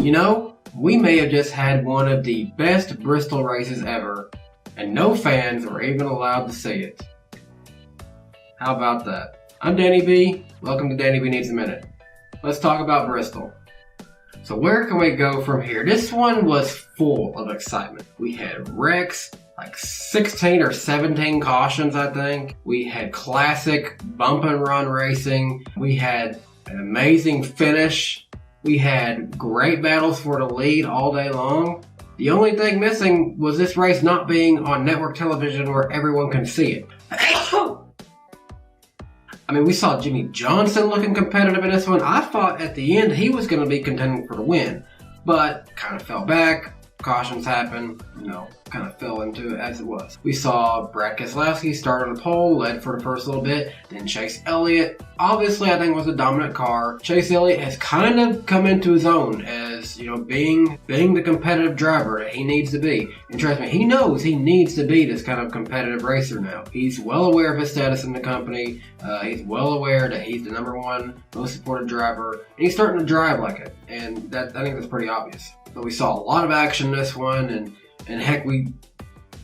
You know, we may have just had one of the best Bristol races ever, and no fans were even allowed to see it. How about that? I'm Danny B. Welcome to Danny B Needs a Minute. Let's talk about Bristol. So where can we go from here? This one was full of excitement. We had wrecks, like 16 or 17 cautions, I think. We had classic bump and run racing. We had an amazing finish. We had great battles for the lead all day long. The only thing missing was this race not being on network television where everyone can see it. I mean, we saw Jimmy Johnson looking competitive in this one. I thought at the end he was going to be contending for the win, but kind of fell back. Cautions happened, kind of fell into it as it was. We saw Brad Keselowski start on the pole, led for the first little bit, then Chase Elliott. Obviously, I think was a dominant car. Chase Elliott has kind of come into his own as, being the competitive driver that he needs to be. And trust me, he knows he needs to be this kind of competitive racer now. He's well aware of his status in the company. He's well aware that he's the number one most supported driver. And he's starting to drive like it. And I think that's pretty obvious. But we saw a lot of action in this one, and heck, we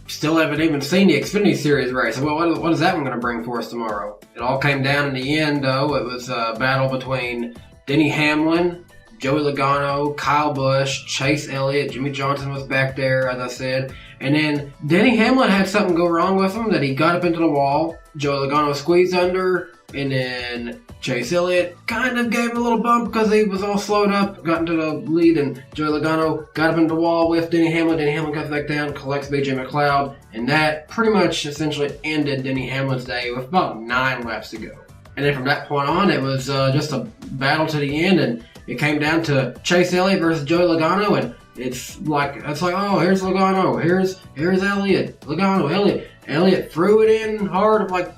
still haven't even seen the Xfinity Series race. Well, what is that one going to bring for us tomorrow? It all came down in the end, though. It was a battle between Denny Hamlin, Joey Logano, Kyle Busch, Chase Elliott. Jimmy Johnson was back there, as I said. And then Denny Hamlin had something go wrong with him that he got up into the wall. Joey Logano squeezed under, and then Chase Elliott kind of gave him a little bump because he was all slowed up, got into the lead, and Joey Logano got up into the wall with Denny Hamlin. Denny Hamlin comes back down, collects BJ McLeod, and that pretty much essentially ended Denny Hamlin's day with about 9 laps to go. And then from that point on, it was just a battle to the end, and it came down to Chase Elliott versus Joey Logano, and it's like, oh, here's Logano, here's Elliott, Logano, Elliott threw it in hard, like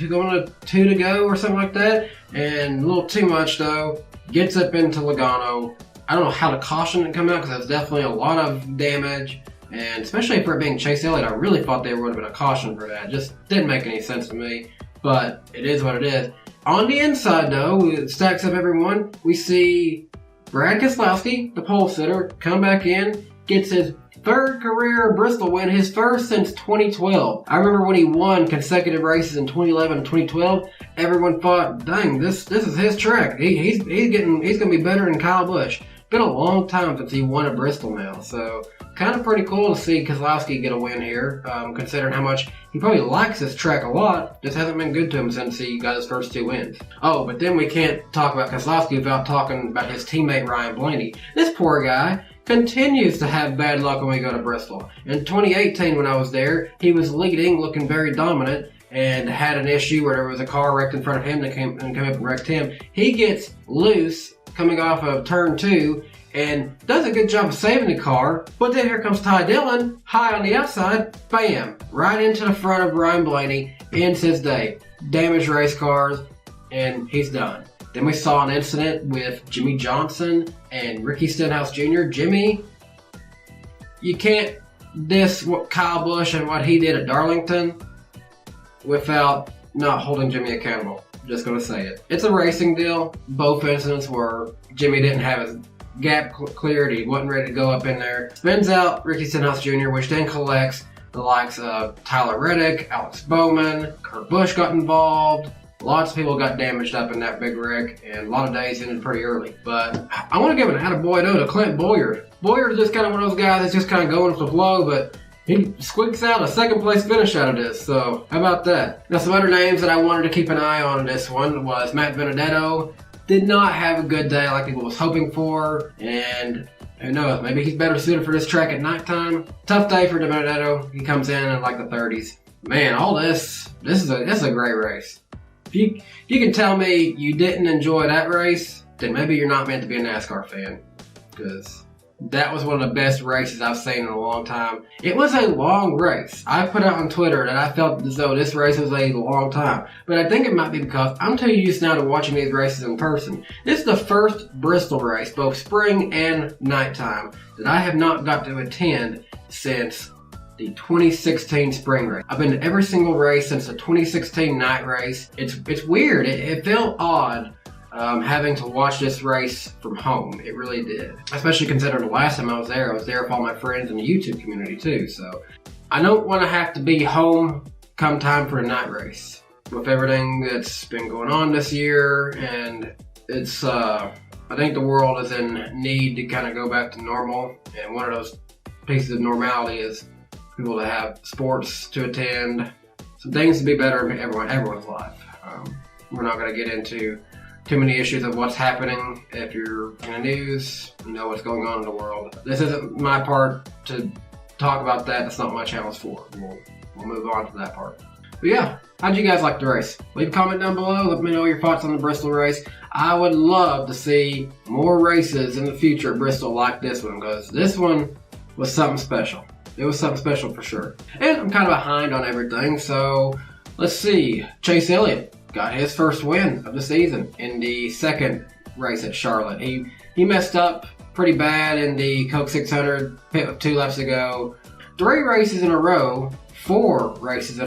going to 2 to go or something like that, and a little too much though. Gets up into Logano. I don't know how the caution didn't come out because there's definitely a lot of damage, and especially for it being Chase Elliott, I really thought there would have been a caution for that. Just didn't make any sense to me, but it is what it is. On the inside though, it stacks up everyone. We see Brad Keselowski, the pole sitter, come back in, gets his 3rd career Bristol win, his first since 2012. I remember when he won consecutive races in 2011 and 2012, everyone thought, dang, this is his track. He's going to be better than Kyle Busch. Been a long time since he won at Bristol now, so kind of pretty cool to see Keselowski get a win here, considering how much he probably likes this track a lot, just hasn't been good to him since he got his first 2 wins. Oh, but then we can't talk about Keselowski without talking about his teammate Ryan Blaney. This poor guy continues to have bad luck when we go to Bristol. In 2018, when I was there, he was leading, looking very dominant, and had an issue where there was a car wrecked in front of him that came up and wrecked him. He gets loose coming off of turn 2 and does a good job of saving the car, but then here comes Ty Dillon, high on the outside, bam, right into the front of Ryan Blaney, ends his day. Damaged race cars, and he's done. Then we saw an incident with Jimmy Johnson and Ricky Stenhouse Jr. Jimmy, you can't diss what Kyle Busch and what he did at Darlington without not holding Jimmy accountable. Just gonna say it. It's a racing deal. Both incidents were Jimmy didn't have his gap cleared. He wasn't ready to go up in there. Spins out Ricky Stenhouse Jr., which then collects the likes of Tyler Reddick, Alex Bowman, Kurt Busch got involved. Lots of people got damaged up in that big wreck, and a lot of days ended pretty early. But I want to give an attaboy though to Clint Boyer. Boyer's just kind of one of those guys that's just kind of going with the flow, but he squeaks out a 2nd place finish out of this, so how about that? Now some other names that I wanted to keep an eye on in this one was Matt Benedetto. Did not have a good day like people was hoping for, and who knows, maybe he's better suited for this track at nighttime. Tough day for Dibenedetto. He comes in like the 30s. Man, all this is a great race. If you can tell me you didn't enjoy that race, then maybe you're not meant to be a NASCAR fan, because that was one of the best races I've seen in a long time. It was a long race. I put out on Twitter that I felt as though this race was a long time. But I think it might be because I'm too used now to watching these races in person. This is the first Bristol race, both spring and nighttime, that I have not got to attend since the 2016 spring race. I've been to every single race since the 2016 night race. It's weird. It felt odd having to watch this race from home. It really did. Especially considering the last time I was there with all my friends in the YouTube community too. So I don't want to have to be home come time for a night race. With everything that's been going on this year, and it's, I think the world is in need to kind of go back to normal. And one of those pieces of normality is people to have sports to attend, some things to be better in everyone's life. We're not going to get into too many issues of what's happening. If you're in the news, you know what's going on in the world. This isn't my part to talk about that. That's not my channel's for. We'll move on to that part. But yeah, how'd you guys like the race? Leave a comment down below. Let me know your thoughts on the Bristol race. I would love to see more races in the future at Bristol like this one, because this one was something special. It was something special for sure. And I'm kind of behind on everything, so let's see. Chase Elliott got his first win of the season in the second race at Charlotte. He messed up pretty bad in the Coke 600 pit with 2 laps to go. 4 races in a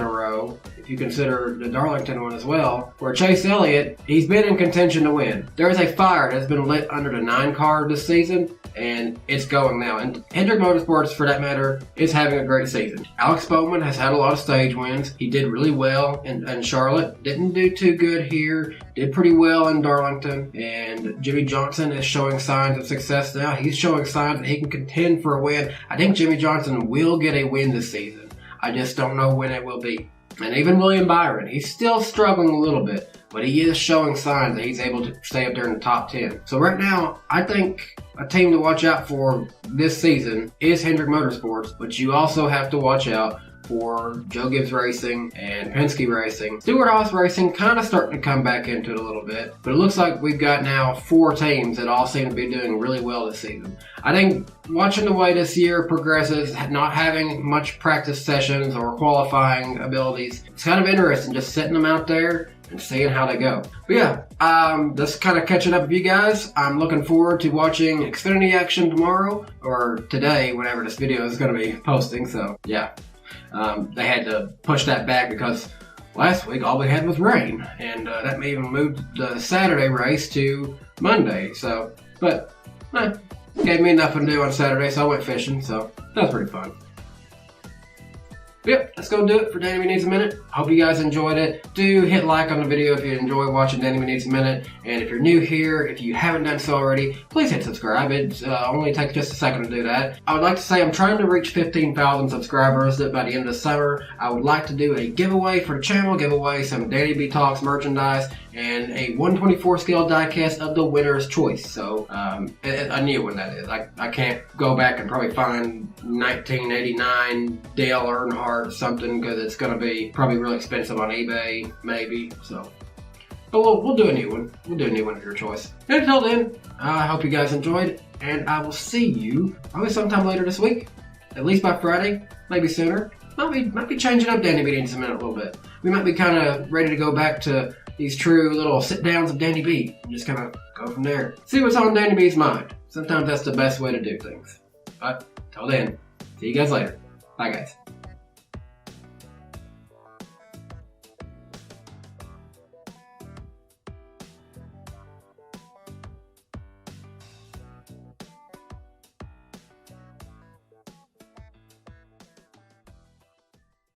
row, if you consider the Darlington one as well, where Chase Elliott, he's been in contention to win. There is a fire that's been lit under the 9 car this season, and it's going now. And Hendrick Motorsports, for that matter, is having a great season. Alex Bowman has had a lot of stage wins. He did really well in Charlotte. Didn't do too good here. Did pretty well in Darlington. And Jimmy Johnson is showing signs of success now. He's showing signs that he can contend for a win. I think Jimmy Johnson will get a win this season. I just don't know when it will be. And even William Byron, he's still struggling a little bit, but he is showing signs that he's able to stay up there in the top 10. So right now, I think a team to watch out for this season is Hendrick Motorsports, but you also have to watch out for Joe Gibbs Racing and Penske Racing. Stewart Haas Racing kind of starting to come back into it a little bit, but it looks like we've got now 4 teams that all seem to be doing really well this season. I think watching the way this year progresses, not having much practice sessions or qualifying abilities, it's kind of interesting just sitting them out there and seeing how they go. But yeah, just kind of catching up with you guys. I'm looking forward to watching Xfinity action tomorrow, or today, whenever this video is going to be posting, so yeah. They had to push that back because last week all we had was rain, and that may even moved the Saturday race to Monday. So, but gave me nothing to do on Saturday, so I went fishing. So that was pretty fun. Yep, that's going to do it for Danny B Needs a Minute. Hope you guys enjoyed it. Do hit like on the video if you enjoy watching Danny B Needs a Minute. And if you're new here, if you haven't done so already, please hit subscribe. It only takes just a second to do that. I would like to say I'm trying to reach 15,000 subscribers by the end of the summer. I would like to do a giveaway for the channel, give away some DannyBTalks merchandise, and a 124 scale diecast of the winner's choice. So, I knew when that is. I can't go back and probably find 1989 Dale Earnhardt or something, because it's going to be probably really expensive on eBay, maybe. So, but we'll do a new one. We'll do a new one of your choice. And until then, I hope you guys enjoyed, and I will see you probably sometime later this week. At least by Friday, maybe sooner. Might be changing up Danny B Needs a Minute a little bit. We might be kind of ready to go back to these true little sit-downs of Danny B and just kind of go from there. See what's on Danny B's mind. Sometimes that's the best way to do things. But, till then, see you guys later. Bye, guys.